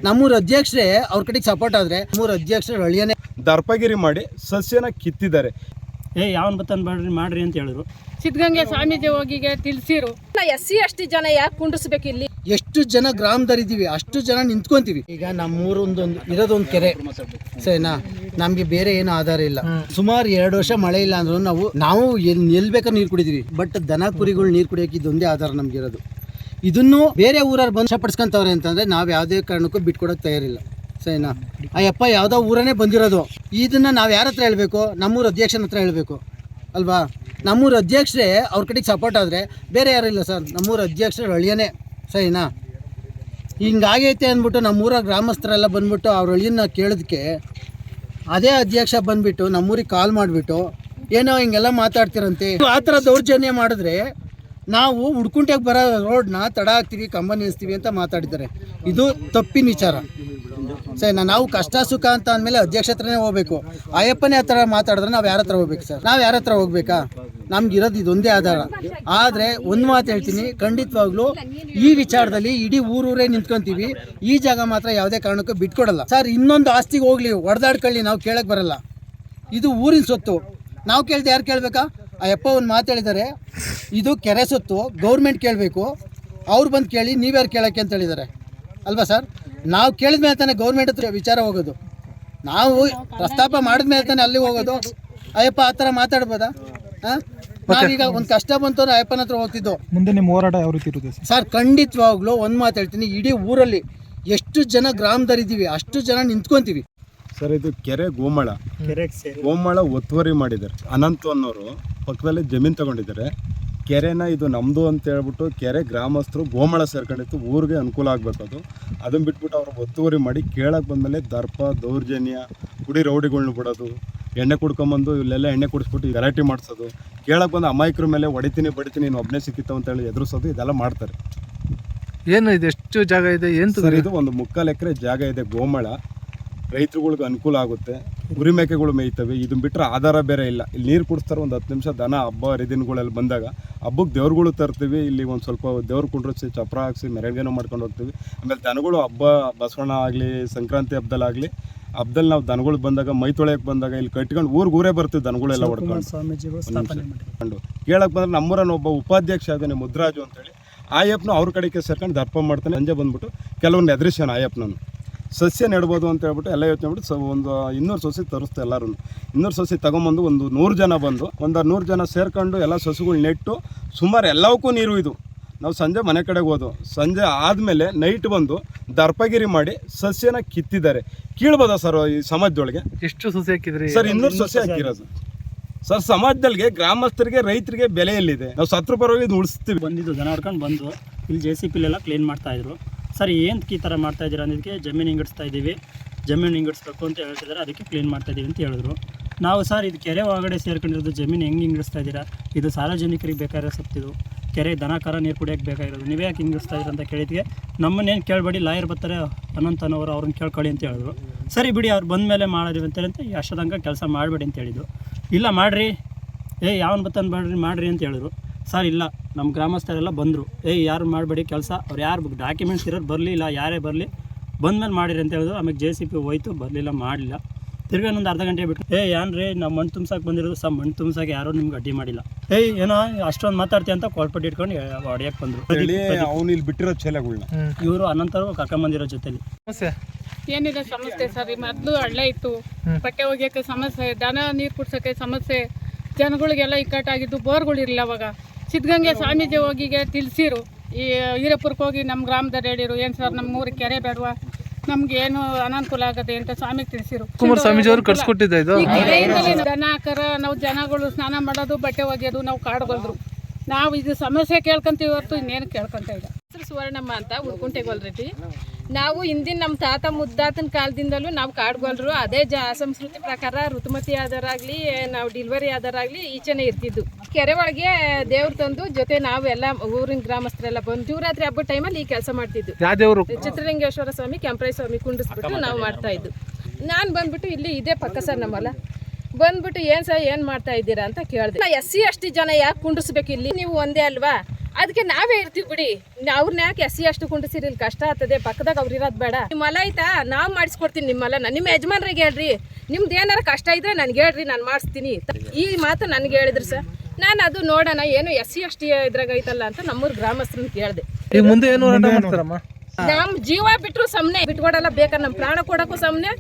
ನಮ್ಮೂರ ಅಧ್ಯಕ್ಷರೇ ಅವ್ರ ಕಡೆಗೆ ಸಪೋರ್ಟ್ ಆದ್ರೆ ನಮ್ಮೂರ ಅಧ್ಯಕ್ಷರು ಹಳ್ಳಿಯೇ ದರ್ಪಗಿರಿ ಮಾಡಿ ಸಸ್ಯನ ಕಿತ್ತಿದ್ದಾರೆ. ಯಾವನ್ ಬತ್ತನ್ ಮಾಡ್ರಿ ಅಂತ ಹೇಳಿದ್ರು. ಸಿದ್ಧಗಂಗೆ ಸ್ವಾಮೀಜಿ ಹೋಗಿಗೆ ತಿಳಿಸಿರು. SC ST ಜನ ಯಾಕೆ ಕುಂಡಿಸ್ಬೇಕು ಇಲ್ಲಿ? ಎಷ್ಟು ಜನ ಗ್ರಾಮದಲ್ಲಿದ್ದೀವಿ ಅಷ್ಟು ಜನ ನಿಂತ್ಕೊಂತೀವಿ. ಈಗ ನಮ್ಮೂರೊಂದು ಇರೋದೊಂದು ಕೆರೆ ಸರಿನಾ, ನಮ್ಗೆ ಬೇರೆ ಏನು ಆಧಾರ ಇಲ್ಲ. ಸುಮಾರು 2 ವರ್ಷ ಮಳೆ ಇಲ್ಲ ಅಂದ್ರೂ ನಾವು ಎಲ್ಲಿ ಬೇಕಾದ್ರೂ ನೀರು ಕುಡಿದೀವಿ. ಬಟ್ ದನ ಕುರಿಗಳು ನೀರು ಕುಡಿಯೋಕೆ ಇದೊಂದೇ ಆಧಾರ ನಮ್ಗೆ ಇರೋದು. ಇದನ್ನು ಬೇರೆ ಊರವ್ರು ಬಂದು ಪಡಿಸ್ಕೊಂತವ್ರೆ ಅಂತಂದ್ರೆ ನಾವು ಯಾವುದೇ ಕಾರಣಕ್ಕೂ ಬಿಟ್ಕೊಡೋಕೆ ತಯಾರಿಲ್ಲ ಸರಿನಾ. ಅಯ್ಯಪ್ಪ ಯಾವುದೋ ಊರನೇ ಬಂದಿರೋದು. ಇದನ್ನ ನಾವು ಯಾರ ಹತ್ರ ಹೇಳ್ಬೇಕು? ನಮ್ಮೂರ ಅಧ್ಯಕ್ಷನ ಹತ್ರ ಹೇಳ್ಬೇಕು ಅಲ್ವಾ. ನಮ್ಮೂರ ಅಧ್ಯಕ್ಷರೇ ಅವ್ರ ಕಡೆಗೆ ಸಪೋರ್ಟ್ ಆದರೆ ಬೇರೆ ಯಾರು ಇಲ್ಲ ಸರ್. ನಮ್ಮೂರ ಅಧ್ಯಕ್ಷರು ಹಳ್ಳಿಯೇ ಸರಿನಾ. ಹಿಂಗಾಗೈತೆ ಅಂದ್ಬಿಟ್ಟು ನಮ್ಮೂರ ಗ್ರಾಮಸ್ಥರೆಲ್ಲ ಬಂದ್ಬಿಟ್ಟು ಅವ್ರ ಹಳ್ಳಿನ ಕೇಳೋದಕ್ಕೆ ಅದೇ ಅಧ್ಯಕ್ಷ ಬಂದ್ಬಿಟ್ಟು ನಮ್ಮೂರಿಗೆ ಕಾಲ್ ಮಾಡಿಬಿಟ್ಟು ಏನೋ ಹಿಂಗೆಲ್ಲ ಮಾತಾಡ್ತಿರಂತೆ. ಆ ಥರ ದೌರ್ಜನ್ಯ ಮಾಡಿದ್ರೆ ನಾವು ಹುಡ್ಕುಂಟೆಗೆ ಬರೋ ರೋಡ್ನ ತಡ ಹಾಕ್ತೀವಿ, ಕಂಬ ನಿಲ್ಲಿಸ್ತೀವಿ ಅಂತ ಮಾತಾಡಿದ್ದಾರೆ. ಇದು ತಪ್ಪಿನ ವಿಚಾರ ಸರಿನಾ. ನಾವು ಕಷ್ಟ ಸುಖ ಅಂತ ಅಂದಮೇಲೆ ಅಧ್ಯಕ್ಷ ಹತ್ರನೇ ಹೋಗ್ಬೇಕು. ಅಯ್ಯಪ್ಪನೇ ಆ ಥರ ಮಾತಾಡಿದ್ರೆ ನಾವು ಯಾರ ಹತ್ರ ಹೋಗ್ಬೇಕು ಸರ್? ನಾವು ಯಾರ ಹತ್ರ ಹೋಗ್ಬೇಕಾ? ನಮ್ಗಿರೋದು ಇದೊಂದೇ ಆಧಾರ. ಆದರೆ ಒಂದು ಮಾತು ಹೇಳ್ತೀನಿ, ಖಂಡಿತವಾಗ್ಲೂ ಈ ವಿಚಾರದಲ್ಲಿ ಇಡೀ ಊರೂರೇ ನಿಂತ್ಕೊಂತೀವಿ. ಈ ಜಾಗ ಮಾತ್ರ ಯಾವುದೇ ಕಾರಣಕ್ಕೂ ಬಿಟ್ಕೊಡಲ್ಲ ಸರ್. ಇನ್ನೊಂದು ಆಸ್ತಿಗೆ ಹೋಗ್ಲಿ ಹೊಡೆದಾಡ್ಕೊಳ್ಳಿ, ನಾವು ಕೇಳಕ್ಕೆ ಬರಲ್ಲ. ಇದು ಊರಿನ ಸೊತ್ತು. ನಾವು ಕೇಳ್ದೆ ಯಾರು ಕೇಳಬೇಕಾ? ಅಯ್ಯಪ್ಪ ಒಂದು ಮಾತು ಹೇಳಿದ್ದಾರೆ, ಇದು ಕೆರೆ ಸೊತ್ತು, ಗೌರ್ಮೆಂಟ್ ಕೇಳಬೇಕು. ಅವ್ರು ಬಂದು ಕೇಳಿ, ನೀವ್ಯಾರು ಕೇಳೋಕ್ಕೆ ಅಂತ ಹೇಳಿದ್ದಾರೆ ಅಲ್ವಾ ಸರ್? ನಾವು ಕೇಳಿದ ಮೇಲೆ ತಾನೇ ಗೌರ್ಮೆಂಟ್ ಹತ್ರ ವಿಚಾರ ಹೋಗೋದು. ನಾವು ಪ್ರಸ್ತಾಪ ಮಾಡಿದ ಮೇಲೆ ತಾನೇ ಅಲ್ಲಿ ಹೋಗೋದು. ಅಯ್ಯಪ್ಪ ಆ ಥರ ಮಾತಾಡ್ಬೋದಾ? ನಾವೀಗ ಒಂದು ಕಷ್ಟ ಬಂತು ಅಂದ್ರೆ ಅಯ್ಯಪ್ಪನ ಹತ್ರ ಹೋಗ್ತಿದ್ದೋ. ಮುಂದೆ ನಿಮ್ಮ ಹೋರಾಟ ಯಾವ ರೀತಿ ಇರುತ್ತೆ ಸರ್? ಖಂಡಿತವಾಗ್ಲೂ ಒಂದು ಮಾತು ಹೇಳ್ತೀನಿ, ಇಡೀ ಊರಲ್ಲಿ ಎಷ್ಟು ಜನ ಗ್ರಾಮದಲ್ಲಿದ್ದೀವಿ ಅಷ್ಟು ಜನ ನಿಂತ್ಕೊಂತೀವಿ ಸರ್. ಇದು ಕೆರೆ ಗೋಮಾಳ ಒತ್ತುವರಿ ಮಾಡಿದ್ದಾರೆ. ಅನಂತ ಅನ್ನೋರು ಪಕ್ಕದಲ್ಲಿ ಜಮೀನು ತಗೊಂಡಿದ್ದಾರೆ. ಕೆರೆನ ಇದು ನಮ್ಮದು ಅಂತ ಹೇಳ್ಬಿಟ್ಟು ಕೆರೆ ಗ್ರಾಮಸ್ಥರು ಗೋಮಾಳ ಸೇರ್ಕೊಂಡಿತ್ತು. ಊರಿಗೆ ಅನುಕೂಲ ಆಗಬೇಕು. ಅದನ್ನು ಬಿಟ್ಬಿಟ್ಟು ಅವ್ರು ಒತ್ತುವರಿ ಮಾಡಿ ಕೇಳಕ್ಕೆ ಬಂದಮೇಲೆ ದರ್ಪ ದೌರ್ಜನ್ಯ, ಕುಡಿ ರೌಡಿಗಳ್ನ ಬಿಡೋದು, ಎಣ್ಣೆ ಕುಡ್ಕೊಂಬಂದು ಇಲ್ಲೆಲ್ಲ ಎಣ್ಣೆ ಕುಡಿಸ್ಬಿಟ್ಟು ಗಲಾಟೆ ಮಾಡಿಸೋದು, ಕೇಳಕ್ಕೆ ಬಂದು ಅಮಾಯಕರ ಮೇಲೆ ಹೊಡಿತೀನಿ ಬಡಿತೀನಿ ನೀನು ಒಬ್ಬನೇ ಸಿಕ್ಕಿತ್ತು ಅಂತೇಳಿ ಎದುರಿಸೋದು, ಇದೆಲ್ಲ ಮಾಡ್ತಾರೆ. ಏನು ಇದು ಎಷ್ಟು ಜಾಗ ಇದೆ? ಏನು ಸರ್, ಇದು ಒಂದು 3/4 ಎಕರೆ ಜಾಗ ಇದೆ ಗೋಮಾಳ. ರೈತರುಗಳಿಗೆ ಅನುಕೂಲ ಆಗುತ್ತೆ. ಕುರಿ ಮೇಕೆಗಳು ಮೇಯ್ತವೆ. ಇದನ್ನ ಬಿಟ್ಟರೆ ಆಧಾರ ಬೇರೆ ಇಲ್ಲ. ಇಲ್ಲಿ ನೀರು ಕುಡಿಸ್ತಾರೆ. ಒಂದು 10 ನಿಮಿಷ ದನ ಹಬ್ಬ ಹರಿದಿನಗಳೆಲ್ಲ ಬಂದಾಗ ಹಬ್ಬಕ್ಕೆ ದೇವ್ರುಗಳು ತರ್ತೀವಿ. ಇಲ್ಲಿ ಒಂದು ಸ್ವಲ್ಪ ದೇವ್ರು ಕುಂಡ್ರಿಸಿ ಚಪ್ರ ಹಾಕ್ಸಿ ಮೆರವಣಿಗೆನೂ ಮಾಡ್ಕೊಂಡು ಹೋಗ್ತೀವಿ. ಆಮೇಲೆ ದನಗಳು ಹಬ್ಬ ಬಸವಣ್ಣ ಆಗಲಿ ಸಂಕ್ರಾಂತಿ ಹಬ್ಬದಲ್ಲಿ ನಾವು ದನಗಳು ಬಂದಾಗ ಮೈ ತೊಳೆಯಕ್ಕೆ ಬಂದಾಗ ಇಲ್ಲಿ ಕಟ್ಕೊಂಡು ಊರೇ ಬರ್ತೀವಿ. ದನಗಳೆಲ್ಲ ಹೊಡ್ಕೊಂಡು ಕೇಳಕ್ಕೆ ಬಂದ್ರೆ ನಮ್ಮೂರನ್ನ ಒಬ್ಬ ಉಪಾಧ್ಯಕ್ಷ ಆದಾನೆ ಮುದ್ರಾಜು ಅಂತೇಳಿ. ಆಯಪ್ಪನ ಅವ್ರ ಕಡೆಗೆ ಸೇರ್ಕೊಂಡು ದರ್ಪ ಮಾಡ್ತಾನೆ. ಸಂಜೆ ಬಂದ್ಬಿಟ್ಟು ಕೆಲವೊಂದು ಎದುರಿಸ್ಯಾನ ಆಯಪ್ಪನನ್ನು. ಸಸ್ಯ ನೆಡ್ಬೋದು ಅಂತ ಹೇಳ್ಬಿಟ್ಟು ಎಲ್ಲ ಯೋಚನೆ ಮಾಡ್ಬಿಟ್ಟು ಒಂದು 200 ಸಸಿ ತರಿಸ್ತು. ಎಲ್ಲರೂ 200 ಸಸಿ ತೊಗೊಂಬಂದು ಒಂದು 100 ಜನ ಬಂದು ಒಂದು 100 ಜನ ಸೇರ್ಕೊಂಡು ಎಲ್ಲ ಸಸಿಗಳು ನೆಟ್ಟು ಸುಮಾರು ಎಲ್ಲವಕ್ಕೂ ನೀರು ಇದು. ನಾವು ಸಂಜೆ ಮನೆ ಕಡೆಗೆ ಹೋದು. ಸಂಜೆ ಆದಮೇಲೆ ನೈಟ್ ಬಂದು ದರ್ಪಗಿರಿ ಮಾಡಿ ಸಸ್ಯನ ಕಿತ್ತಿದ್ದಾರೆ. ಕೀಳ್ಬೋದಾ ಸರ್ ಈ ಸಮಾಜದೊಳಗೆ? ಎಷ್ಟು ಸಸಿ ಹಾಕಿದ್ರಿ ಸರ್? 200 ಸಸಿ ಹಾಕಿರೋದು ಸರ್. ಸಮಾಜದಲ್ಲಿ ಗ್ರಾಮಸ್ಥರಿಗೆ ರೈತರಿಗೆ ಬೆಲೆ ಎಲ್ಲಿದೆ? ನಾವು ಸತ್ರ ಪರವಾಗಿ ಇದು ಉಳಿಸ್ತೀವಿ. ಬಂದಿದ್ದು ದನ ಹೊಡ್ಕೊಂಡು ಬಂದು ಇಲ್ಲಿ JCP ಎಲ್ಲ ಕ್ಲೀನ್ ಮಾಡ್ತಾಯಿದ್ರು. ಸರ್ ಏನಕ್ಕೆ ಈ ಥರ ಮಾಡ್ತಾಯಿದ್ದೀರಾ ಅನ್ನೋದಕ್ಕೆ ಜಮೀನು ಹಿಂಗಡಿಸ್ತಾ ಇದ್ದೀವಿ, ಜಮೀನು ಹಿಂಗಡಿಸ್ಬೇಕು ಅಂತ ಹೇಳ್ತಿದ್ದಾರೆ, ಅದಕ್ಕೆ ಕ್ಲೀನ್ ಮಾಡ್ತಾಯಿದ್ದೀವಿ ಅಂತ ಹೇಳಿದ್ರು. ನಾವು ಸರ್ ಇದು ಕೆರೆ ಒಳಗಡೆ ಸೇರ್ಕೊಂಡಿರೋದು ಜಮೀನು ಹೆಂಗೆ ಹಿಂಗಡಿಸ್ತಾ ಇದ್ದೀರಾ? ಇದು ಸಾರ್ವಜನಿಕರಿಗೆ ಬೇಕಾಗಿರೋ ಸತ್ತಿದು ಕೆರೆ ದನ ಕರ ನೀರು ಕುಡಿಯೋಕ್ಕೆ ಬೇಕಾಗಿರೋದು, ನೀವೇ ಯಾಕೆ ಹಿಂಗಿಸ್ತಾ ಇದ್ದೀರ ಅಂತ ಕೇಳಿದ್ಗೆ ನಮ್ಮನ್ನೇನು ಕೇಳಬೇಡಿ, ಲಾಯರ್ ಬರ್ತಾರೆ ಅನಂತನವರು ಅವ್ರನ್ನ ಕೇಳ್ಕೊಳ್ಳಿ ಅಂತ ಹೇಳಿದ್ರು. ಸರಿ ಬಿಡಿ ಅವ್ರು ಬಂದ ಮೇಲೆ ಮಾಡಿದ್ವಿ ಅಂತೇಳಿ ಅಷ್ಟೊಂದು ಕೆಲಸ ಮಾಡಬೇಡಿ ಅಂತ ಹೇಳಿದ್ರು. ಇಲ್ಲ ಮಾಡಿರಿ, ಯಾವನ್ ಬತ್ತನ್ ಮಾಡಿರಿ ಅಂತ ಹೇಳಿದ್ರು. ಸರ್ ಇಲ್ಲ, ನಮ್ಮ ಗ್ರಾಮಸ್ಥರೆಲ್ಲ ಬಂದರು, ಯಾರು ಮಾಡಬೇಡಿ ಕೆಲಸ, ಅವ್ರು ಯಾರು ಡಾಕ್ಯುಮೆಂಟ್ಸ್ ಇರೋರು ಬರಲಿ, ಇಲ್ಲ ಯಾರೇ ಬರಲಿ ಬಂದಮೇಲೆ ಮಾಡಿರಿ ಅಂತ ಹೇಳಿದ್ರು. ಆಮೇಲೆ JCP ಹೋಯ್ತು, ಬರಲಿಲ್ಲ, ಮಾಡಲಿಲ್ಲ. ತಿರ್ಗಿ ಒಂದು ಅರ್ಧ ಗಂಟೆ ಬಿಟ್ಟು ಏನ್ರಿ ನಾವು ಮಣ್ಣು ತುಂಬ್ಸಕ್ಕೆ ಬಂದಿರೋದು ಸರ್, ಮಣ್ಣು ತುಂಬ್ಸಕ್ಕೆ ಯಾರೂ ನಿಮ್ಗೆ ಅಡ್ಡಿ ಮಾಡಿಲ್ಲ, ಏನೋ ಅಷ್ಟೊಂದು ಮಾತಾಡ್ತೀವಿ ಅಂತ ಕೊಳ್ಪಟ್ಟು ಇಟ್ಕೊಂಡು ಹೊಡೆಯಕ್ಕೆ ಬಂದರು. ಅವ್ನು ಇಲ್ಲಿ ಬಿಟ್ಟಿರೋ ಚೇಲೆಗಳನ್ನ ಇವರು ಅನಂತರು ಕರ್ಕೊಂಬಂದಿರೋ ಜೊತೆಲಿ. ಏನಿದೆ ಸಮಸ್ಯೆ ಸರ್? ಮೊದಲು ಹಳ್ಳೆ ಇತ್ತು, ಬಟ್ಟೆ ಒಗೆಯೋಕ್ಕೆ ಸಮಸ್ಯೆ, ದನ ನೀರು ಕುಡ್ಸೋಕ್ಕೆ ಸಮಸ್ಯೆ, ಜನಗಳಿಗೆಲ್ಲ ಇಕ್ಕಟ್ಟಾಗಿದ್ದು. ಬೋರ್ಗಳಿರಲಿಲ್ಲ ಅವಾಗ. ಸಿದ್ಧಗಂಗೆ ಸ್ವಾಮೀಜಿ ಹೋಗಿಗೆ ತಿಳಿಸಿರು. ಈ ಹಿರೇಪುರಕ್ಕೆ ಹೋಗಿ ನಮ್ಮ ಗ್ರಾಮದಲ್ಲಿ ಹೇಳಿರು, ಏನು ಸರ್ ನಮ್ಮ ಊರಿಗೆ ಕೆರೆ ಬೇಡವಾ, ನಮ್ಗೆ ಏನು ಅನಾನುಕೂಲ ಆಗದೆ ಅಂತ ಸ್ವಾಮಿಗೆ ತಿಳಿಸಿರು. ದನ ಕರ ನಾವು ಜನಗಳು ಸ್ನಾನ ಮಾಡೋದು, ಬಟ್ಟೆ ಒಗೆಯೋದು, ನಾವು ಕಾಡ್ಗೊಳ್ರು. ನಾವು ಇದು ಸಮಸ್ಯೆ ಕೇಳ್ಕೊಂತೀವಿ ಹೊರತು ಇನ್ನೇನು ಕೇಳ್ಕೊಂತ ಇಲ್ಲ. ಸುವರ್ಣಮ್ಮ ಅಂತ ಉಳ್ಕುಂಟೆಗೊಲ್ರಿ. ನಾವು ಹಿಂದಿನ ನಮ್ಮ ತಾತ ಮುದ್ದಾತನ ಕಾಲದಿಂದಲೂ ನಾವು ಕಾಡ್ಗೊಲ್ರು. ಅದೇ ಸಂಸ್ಕೃತಿ ಪ್ರಕಾರ ಋತುಮತಿ ಆದರಾಗಲಿ ನಾವು ಡೆಲಿವರಿ ಆದರಾಗಲಿ ಈಚೆನೇ ಇರ್ತಿದ್ದು. ಕೆರೆ ಒಳಗೆ ದೇವ್ರು ತಂದು ಜೊತೆ ನಾವೆಲ್ಲ ಊರಿನ ಗ್ರಾಮಸ್ಥರೆಲ್ಲ ಬಂದು ಶಿವರಾತ್ರಿ ಹಬ್ಬದ ಟೈಮಲ್ಲಿ ಈ ಕೆಲಸ ಮಾಡ್ತಿದ್ದು. ಚಿತ್ರಲಿಂಗೇಶ್ವರ ಸ್ವಾಮಿ, ಕೆಂಪರಾಯ ಸ್ವಾಮಿ ಕುಂಡಿಸ್ಬಿಟ್ಟು ನಾವು ಮಾಡ್ತಾ ಇದ್ದು. ನಾನು ಬಂದ್ಬಿಟ್ಟು ಇಲ್ಲಿ ಇದೇ ಪಕ್ಕ ಸರ್ ನಮ್ಮಲ್ಲ ಬಂದ್ಬಿಟ್ಟು ಏನು ಸರ್ ಏನು ಮಾಡ್ತಾ ಇದ್ದೀರಾ ಅಂತ ಕೇಳಿದೆ. SC ST ಜನ ಯಾಕೆ ಕುಂಡಿಸ್ಬೇಕು ಇಲ್ಲಿ? ನೀವು ಒಂದೇ ಅಲ್ವಾ? ಅದಕ್ಕೆ ನಾವೇ ಇರ್ತೀವಿ ಬಿಡಿ, ಅವ್ರನ್ನ ಯಾಕೆ ಎಸ್ ಸಿ ಅಷ್ಟು ಕುಂಡಿಸಿರಿ, ಇಲ್ಲಿ ಕಷ್ಟ ಆಗ್ತದೆ, ಪಕ್ಕದಾಗ ಅವ್ರು ಇರೋದು ಬೇಡ. ನಿಮ್ಮ ಹೊಲ ಆಯ್ತಾ, ನಾವು ಮಾಡಿಸ್ಕೊಡ್ತೀನಿ ನಿಮ್ಮ ಹೊಲನ, ನಿಮ್ಮ ಯಜಮಾನ್ರಿಗೆ ಹೇಳ್ರಿ, ನಿಮ್ದು ಏನಾರ ಕಷ್ಟ ಇದ್ರೆ ನನಗೆ ಹೇಳ್ರಿ, ನಾನು ಮಾಡಿಸ್ತೀನಿ. ಈ ಮಾತು ನನಗೆ ಹೇಳಿದ್ರು ಸರ್. ನಾನು ಅದು ನೋಡೋಣ ಏನು ಎಸ್ ಸಿ ಅಷ್ಟು ಇದ್ರಾಗ ಐತಲ್ಲ ಅಂತ ನಮ್ಮೂರು ಗ್ರಾಮಸ್ಥರನ್ನ ಕೇಳಿದೆ. ಈಗ ಮುಂದೆ ಏನು ಹೋರಾಟ ಮಾಡ್ತಾರಮ್ಮ? ನಮ್ಮ ಜೀವ ಬಿಟ್ಟರು ಸಮನೆ ಬಿಟ್ಕೊಡಲ್ಲ, ಬೇಕಾದ್ರೆ ನಮ್ಮ ಪ್ರಾಣ ಕೊಡೋಕ್ಕೂ ಸಮನೆ,